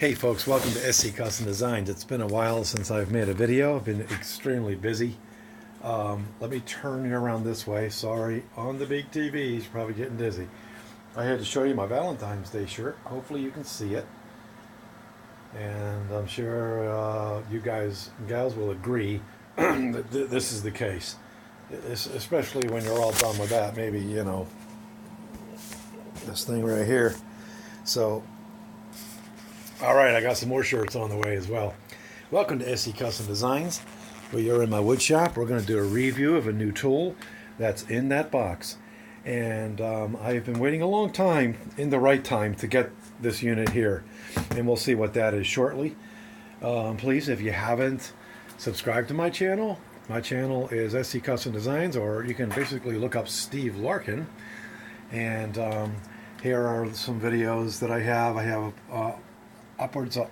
Hey folks, welcome to SC Custom Designs. It's been a while since I've made a video. I've been extremely busy. Let me turn you around this way. Sorry, on the big TV, you're probably getting dizzy. I had to show you my Valentine's Day shirt. Hopefully you can see it. And I'm sure you guys and gals will agree that this is the case. Especially when you're all done with that. Maybe, you know, this thing right here. So, all right, I got some more shirts on the way as well. Welcome to SC Custom Designs. We are in my wood shop. We're going to do a review of a new tool that's in that box. And I've been waiting a long time, in the right time, to get this unit here. And we'll see what that is shortly. Please, if you haven't subscribed to my channel is SC Custom Designs, or you can basically look up Steve Larkin. And here are some videos that I have. I have upwards of,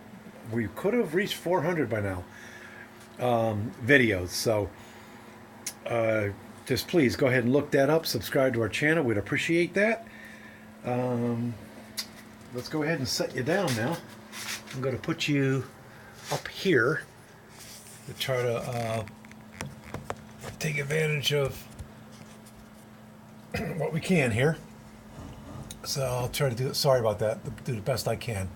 we could have reached 400 by now, videos. So just please go ahead and look that up, subscribe to our channel. We'd appreciate that. Let's go ahead and set you down now. I'm going to put you up here to try to take advantage of what we can here. So I'll try to do it. Sorry about that. Do the best I can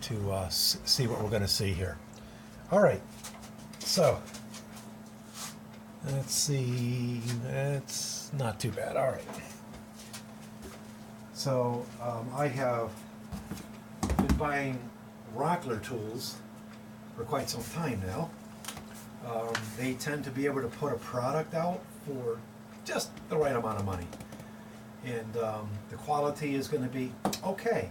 to see what we're going to see here. All right, so let's see. It's not too bad. All right. So I have been buying Rockler tools for quite some time now. They tend to be able to put a product out for just the right amount of money, and the quality is going to be okay.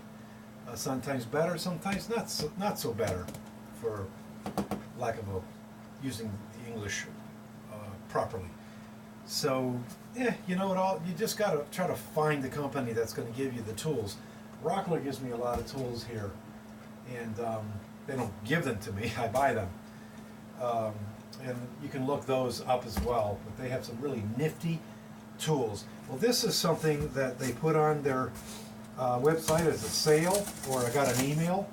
Sometimes better, sometimes not so better, for lack of using the English properly. So, you know it all. You just got to try to find the company that's going to give you the tools. Rockler gives me a lot of tools here, and they don't give them to me. I buy them, and you can look those up as well. But they have some really nifty tools. Well, this is something that they put on their website as a sale, or I got an email,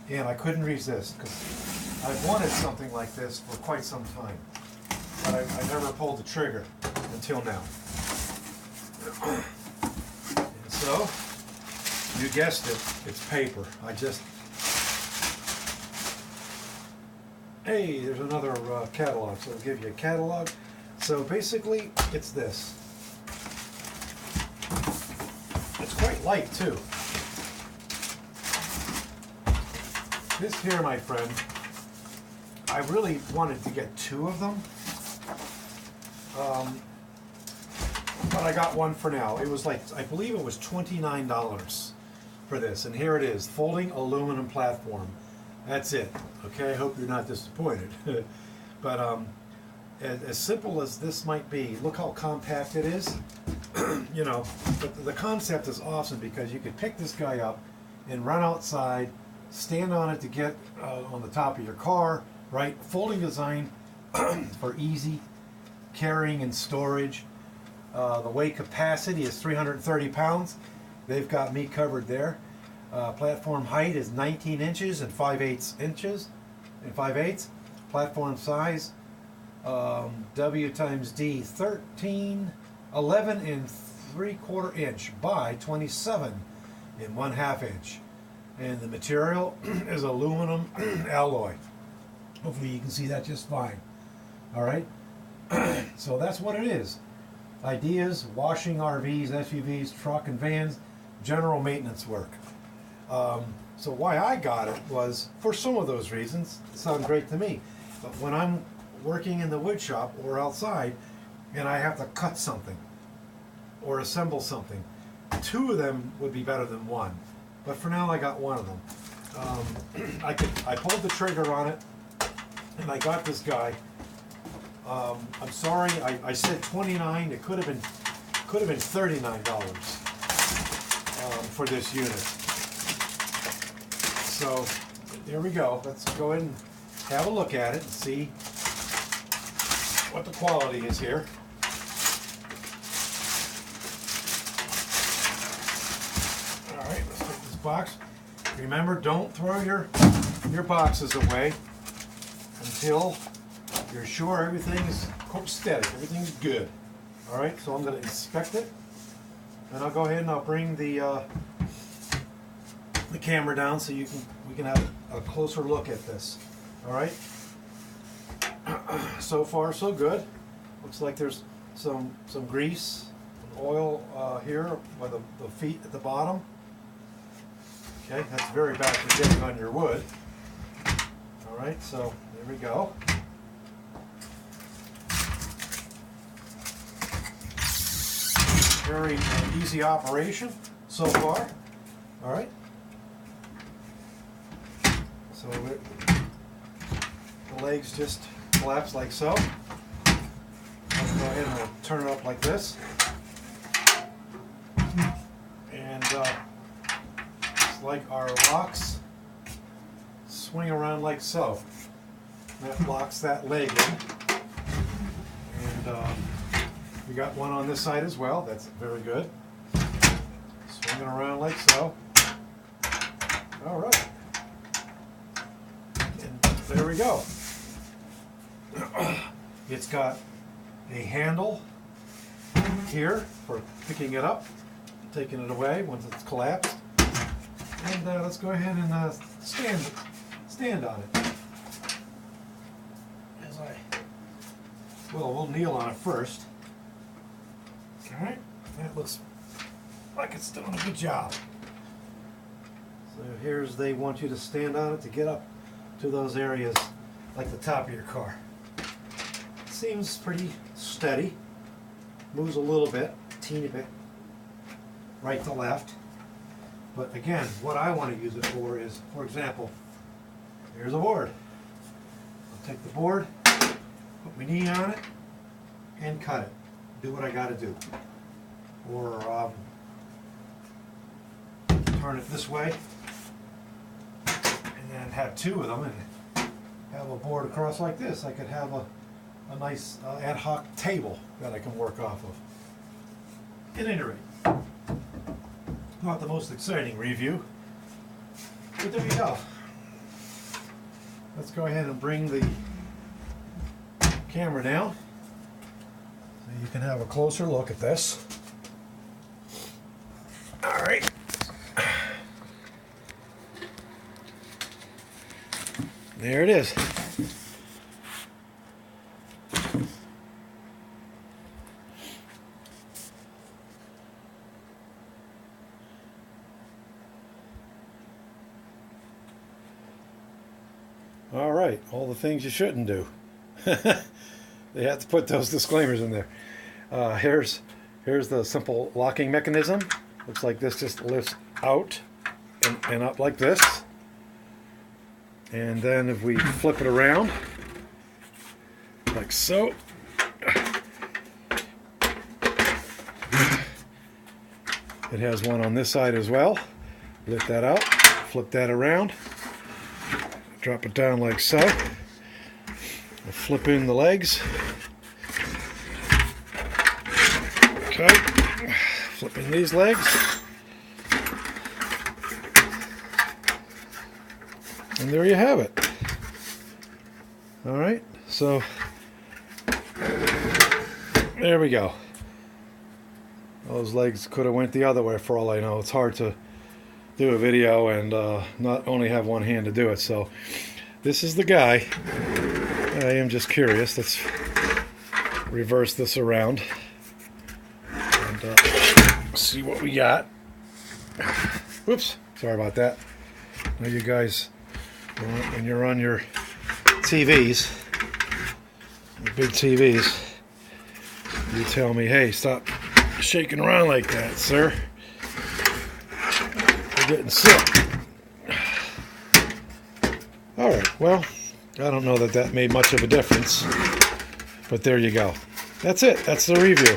and I couldn't resist because I've wanted something like this for quite some time, but I never pulled the trigger until now. And so, you guessed it, it's paper. Hey, there's another catalog, so I'll give you a catalog. So basically, it's this. It's quite light too. This here, my friend, I really wanted to get two of them, but I got one for now. It was like, I believe it was $29 for this, and here it is, folding aluminum platform. That's it. Okay, I hope you're not disappointed. But as simple as this might be, look how compact it is. You know, but the concept is awesome because you could pick this guy up and run outside, stand on it to get on the top of your car, right? Folding design for easy carrying and storage. The weight capacity is 330 pounds. They've got me covered there. Platform height is 19 inches and 5/8 inches and 5/8. Platform size, W times D, 11 3/4 inch by 27 1/2 inch, and the material is aluminum alloy. Hopefully you can see that just fine. All right. So that's what it is. Ideas: washing RVs, SUVs, truck and vans, general maintenance work. So why I got it was for some of those reasons. It sounded great to me. But when I'm working in the wood shop or outside and I have to cut something or assemble something, two of them would be better than one. But for now I got one of them. I pulled the trigger on it and I got this guy. I'm sorry, I said $29. It could have been $39 for this unit. So there we go. Let's go ahead and have a look at it and see what the quality is here. All right, let's take this box. Remember, don't throw your your boxes away until you're sure everything's steady, everything's good. All right, so I'm going to inspect it, and I'll go ahead and I'll bring the camera down so we can have a closer look at this. All right. So far, so good. Looks like there's some grease, oil here by the feet at the bottom. Okay, that's very bad for getting on your wood. All right, so there we go. Very easy operation so far. All right. So the legs just collapse like so. Let's go ahead and we'll turn it up like this. And it's like our locks swing around like so. That locks that leg in. And we got one on this side as well. That's very good. Swinging around like so. All right. And there we go. It's got a handle here for picking it up, taking it away once it's collapsed. And let's go ahead and stand on it. We'll kneel on it first. All right, that looks like it's doing a good job. So they want you to stand on it to get up to those areas like the top of your car. Seems pretty steady. Moves a little bit, teeny bit, right to left. But again, what I want to use it for is, for example, here's a board. I'll take the board, put my knee on it, and cut it. Do what I got to do. Or turn it this way, and then have two of them, and have a board across like this. I could have a nice ad hoc table that I can work off of. At any rate, not the most exciting review, but there you go. Let's go ahead and bring the camera down so you can have a closer look at this. All right. There it is. All right, all the things you shouldn't do. They have to put those disclaimers in there. Here's the simple locking mechanism. Looks like this just lifts out and up like this. And then if we flip it around, like so, it has one on this side as well. Lift that out, flip that around, drop it down like so. We'll flip in the legs. Okay, flip in these legs. And there you have it. All right, so there we go. Those legs could have went the other way for all I know. It's hard to do a video and not only have one hand to do it. So this is the guy. I am just curious. Let's reverse this around and see what we got. Whoops, sorry about that. Now you guys, when you're on your TVs, your big TVs, you tell me, hey, stop shaking around like that, sir. You're getting sick. Alright, well, I don't know that made much of a difference, but there you go. That's it. That's the review.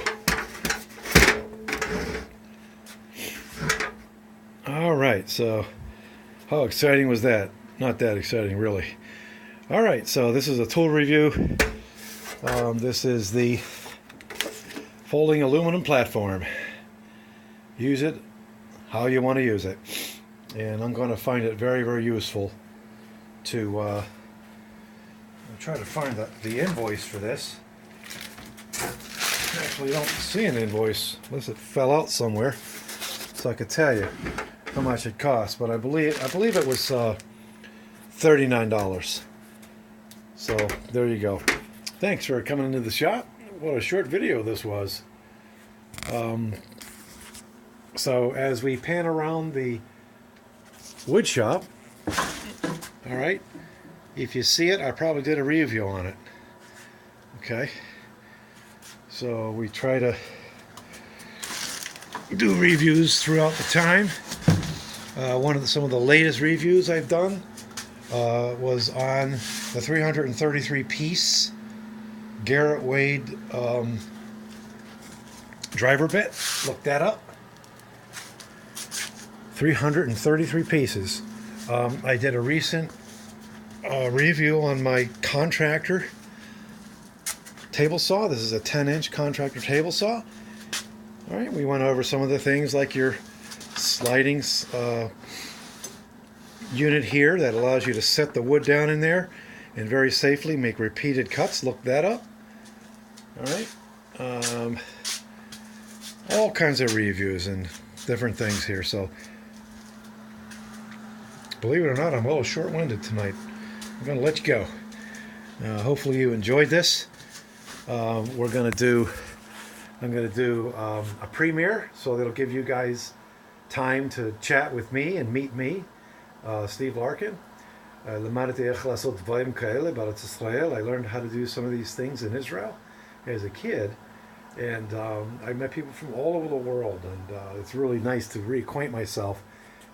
Alright, so how exciting was that? Not that exciting, really. Alright, so this is a tool review. This is the folding aluminum platform. Use it how you want to use it. And I'm going to find it very, very useful to I'll try to find the invoice for this. Actually, I don't see an invoice unless it fell out somewhere, so I could tell you how much it cost. But I believe it was $39. So there you go. Thanks for coming into the shop. What a short video this was. So as we pan around the wood shop, all right, if you see it, I probably did a review on it. Okay, so we try to do reviews throughout the time. Some of the latest reviews I've done was on the 333 piece Garrett Wade driver bit. Look that up. 333 pieces. I did a recent review on my contractor table saw. This is a 10-inch contractor table saw. All right, we went over some of the things like your sliding unit here that allows you to set the wood down in there and very safely make repeated cuts. Look that up. All right, all kinds of reviews and different things here. So believe it or not, I'm a little short-winded tonight. I'm going to let you go. Hopefully you enjoyed this. I'm going to do a premiere, so that'll give you guys time to chat with me and meet me, Steve Larkin. I learned how to do some of these things in Israel as a kid, and I met people from all over the world, and it's really nice to reacquaint myself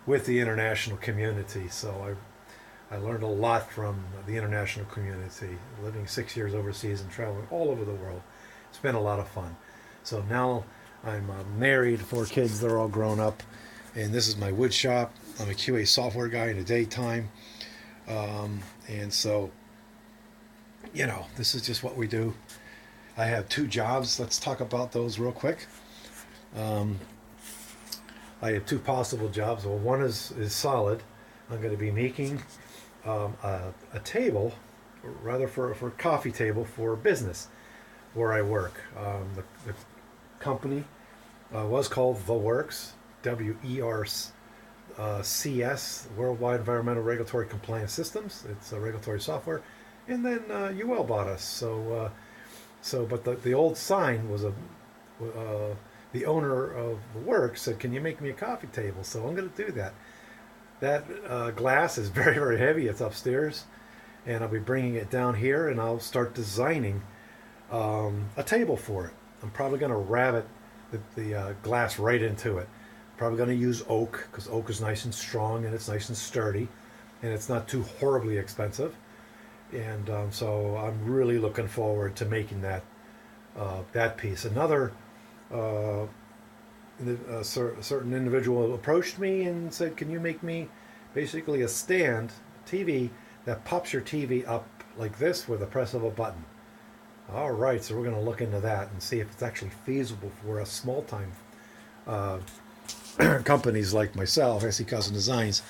with the international community. So I learned a lot from the international community, living 6 years overseas and traveling all over the world. It's been a lot of fun. So now I'm married, 4 kids, they're all grown up, and this is my wood shop. I'm a QA software guy in the daytime, and so, you know, this is just what we do. I have 2 jobs. Let's talk about those real quick. I have 2 possible jobs. Well, one is solid. I'm going to be making a table, rather for a coffee table for business where I work. The company was called The Works, WERCS, Worldwide Environmental Regulatory Compliance Systems. It's a regulatory software. And then UL bought us. But the old sign was the owner of the work said, "Can you make me a coffee table?" So I'm going to do that. That glass is very, very heavy. It's upstairs, and I'll be bringing it down here, and I'll start designing a table for it. I'm probably going to rabbet the glass right into it. Probably going to use oak, because oak is nice and strong, and it's nice and sturdy, and it's not too horribly expensive. And so I'm really looking forward to making that piece. Another a certain individual approached me and said, "Can you make me basically a stand TV that pops your TV up like this with a press of a button?" All right, so we're going to look into that and see if it's actually feasible for us small-time companies like myself, SE Custom Designs.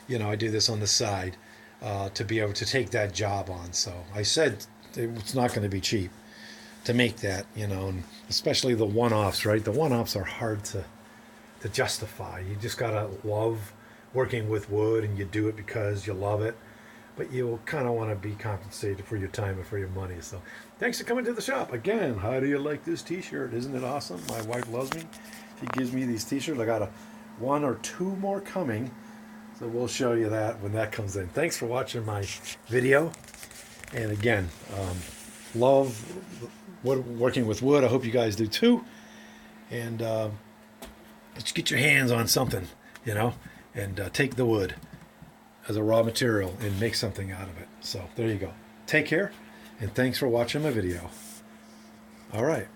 You know, I do this on the side to be able to take that job on. So I said it's not going to be cheap to make that, you know, and especially the one-offs, right? The one-offs are hard to justify. You just gotta love working with wood, and you do it because you love it, but you kind of want to be compensated for your time and for your money. So thanks for coming to the shop again. How do you like this t-shirt? Isn't it awesome? My wife loves me. She gives me these t-shirts. I got 1 or 2 more coming, so we'll show you that when that comes in. Thanks for watching my video, and again, love working with wood. I hope you guys do too. And let's get your hands on something, you know, and take the wood as a raw material and make something out of it. So there you go. Take care, and thanks for watching my video. All right.